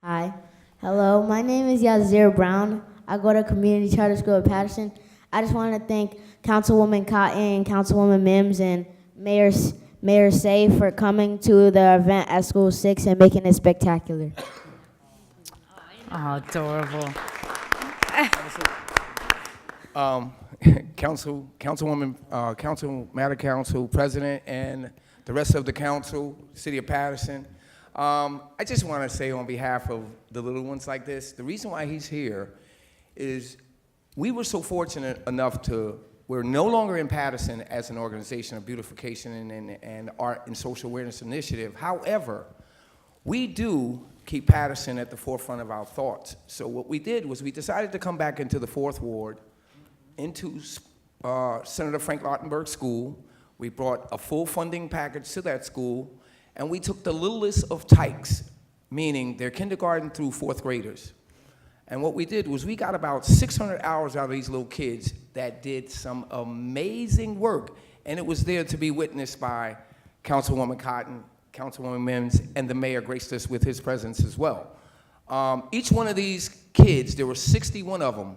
Hi. Hello, my name is Yazir Brown. I go to Community Charter School at Paterson. I just want to thank Councilwoman Cotton, Councilwoman Mims, and Mayor Say for coming to the event at School 6 and making it spectacular. Oh, adorable. Matter Council President, and the rest of the council, City of Paterson. I just want to say on behalf of the little ones like this, the reason why he's here is we were so fortunate enough we're no longer in Paterson as an organization of beautification and art and social awareness initiative. However, we do keep Paterson at the forefront of our thoughts. So what we did was we decided to come back into the 4th Ward, into Senator Frank Lautenberg School. We brought a full funding package to that school, and we took the littlest of tykes, meaning they're kindergarten through 4th graders. And what we did was we got about 600 hours out of these little kids that did some amazing work, and it was there to be witnessed by Councilwoman Cotton, Councilwoman Mims, and the mayor graced us with his presence as well. Each one of these kids, there were 61 of them,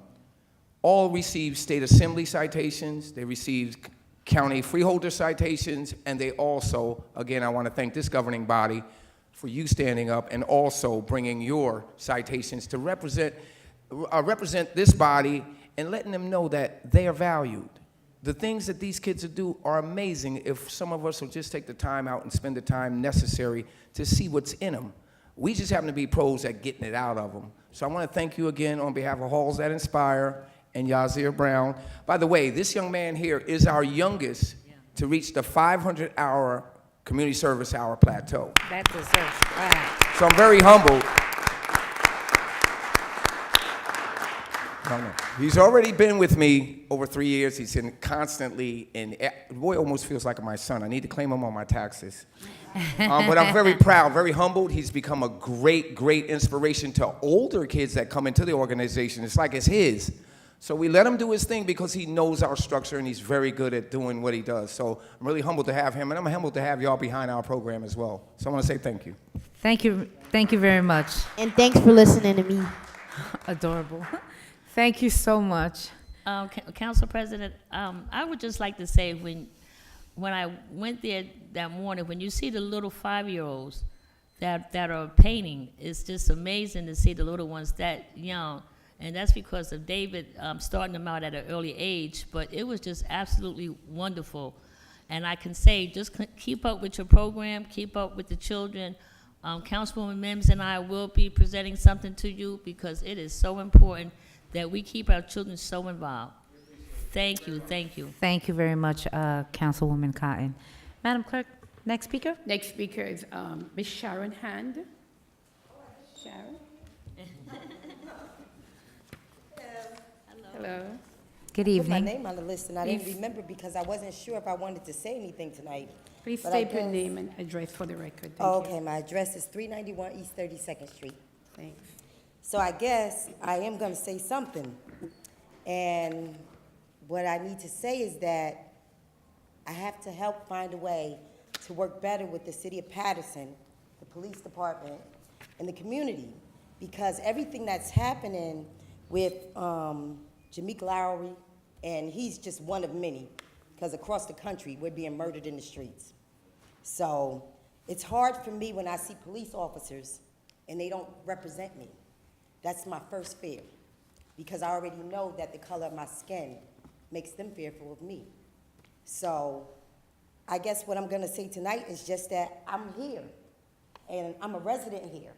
all received state assembly citations, they received county freeholder citations, and they also, again, I want to thank this governing body for you standing up and also bringing your citations to represent this body and letting them know that they are valued. The things that these kids do are amazing if some of us will just take the time out and spend the time necessary to see what's in them. We just happen to be pros at getting it out of them. So I want to thank you again on behalf of Halls That Inspire and Yazir Brown. By the way, this young man here is our youngest to reach the 500-hour community service hour plateau. That deserves right. So I'm very humbled. He's already been with me over 3 years. He's been constantly the boy almost feels like my son. I need to claim him on my taxes. But I'm very proud, very humbled. He's become a great, great inspiration to older kids that come into the organization. It's like it's his. So we let him do his thing because he knows our structure and he's very good at doing what he does. So I'm really humbled to have him, and I'm humbled to have y'all behind our program as well. So I want to say thank you. Thank you very much. And thanks for listening to me. Adorable. Thank you so much. Council President, I would just like to say when I went there that morning, when you see the little 5-year-olds that are painting, it's just amazing to see the little ones that young. And that's because of David starting them out at an early age, but it was just absolutely wonderful. And I can say, just keep up with your program, keep up with the children. Councilwoman Mims and I will be presenting something to you because it is so important that we keep our children so involved. Thank you, thank you. Thank you very much, Councilwoman Cotton. Madam Clerk, next speaker? Next speaker is Ms. Sharon Hand. Sharon? Hello. Good Put my evening. name on the list, and I didn't remember because I wasn't sure if I wanted to say anything tonight. Please But I state your guess- name and address for the record. Thank Oh, you. okay, my address is 391 East 32nd Street. Thanks. So I guess I am going to say something. And what I need to say is that I have to help find a way to work better with the city of Paterson, the police department, and the community. Because everything that's happening with Jameek Lowry, and he's just one of many, because across the country, we're being murdered in the streets. So it's hard for me when I see police officers and they don't represent me. That's my first fear, because I already know that the color of my skin makes them fearful of me. So I guess what I'm gonna say tonight is just that I'm here, and I'm a resident here,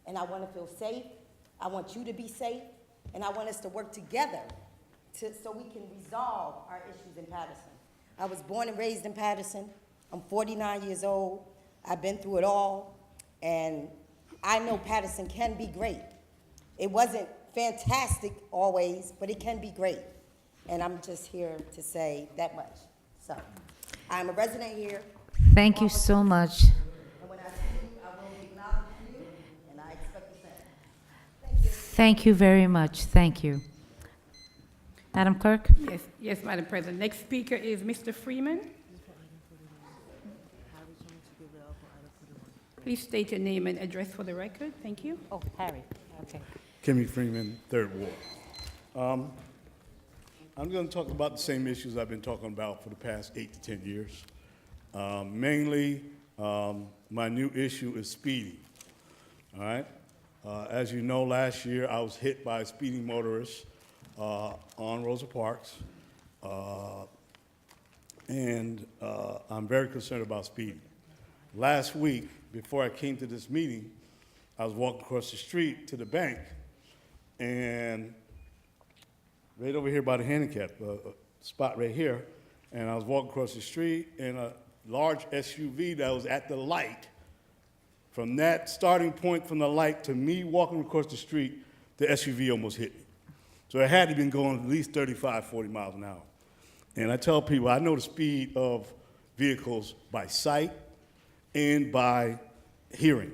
and I wanna feel safe, I want you to be safe, and I want us to work together so we can resolve our issues in Paterson. I was born and raised in Paterson. I'm 49 years old. I've been through it all, and I know Paterson can be great. It wasn't fantastic always, but it can be great. And I'm just here to say that much. So, I'm a resident here. Thank you so much. And when I see you, I will acknowledge you, and I expect the same. Thank you. Thank you very much. Thank you. Madam Clerk? Yes, Madam President. Next speaker is Mr. Freeman. Please state your name and address for the record. Thank you. Oh, Harry, okay. Kimmy Freeman, Third Ward. I'm going to talk about the same issues I've been talking about for the past 8 to 10 years. Mainly, my new issue is speeding. All right? As you know, last year I was hit by a speeding motorist on Rosa Parks, and I'm very concerned about speeding. Last week, before I came to this meeting, I was walking across the street to the bank, and right over here by the handicap spot right here, and I was walking across the street, and a large SUV that was at the light, from that starting point from the light to me walking across the street, the SUV almost hit me. So it had to been going at least 35, 40 miles an hour. And I tell people, I know the speed of vehicles by sight and by hearing.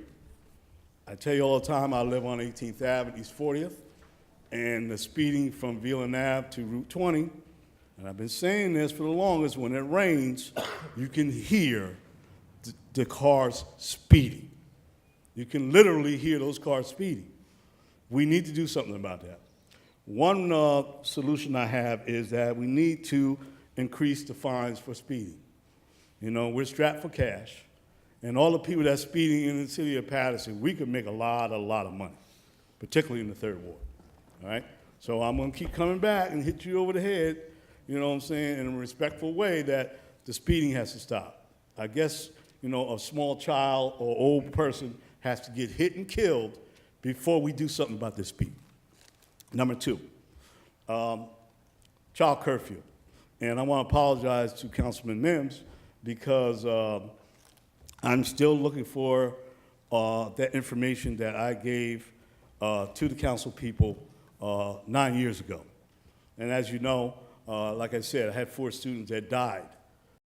I tell you all the time, I live on 18th Avenue, East 40th, and the speeding from Veland Ave to Route 20, and I've been saying this for the longest, when it rains, you can hear the cars speeding. You can literally hear those cars speeding. We need to do something about that. One solution I have is that we need to increase the fines for speeding. You know, we're strapped for cash, and all the people that's speeding in the city of Paterson, we could make a lot of money, particularly in the Third Ward. All right? So I'm going to keep coming back and hit you over the head, you know what I'm saying, in a respectful way that the speeding has to stop. I guess, you know, a small child or old person has to get hit and killed before we do something about this speed. Number 2, child curfew. And I want to apologize to Councilman Mims because I'm still looking for that information that I gave to the council people 9 years ago. And as you know, like I said, I had 4 students that died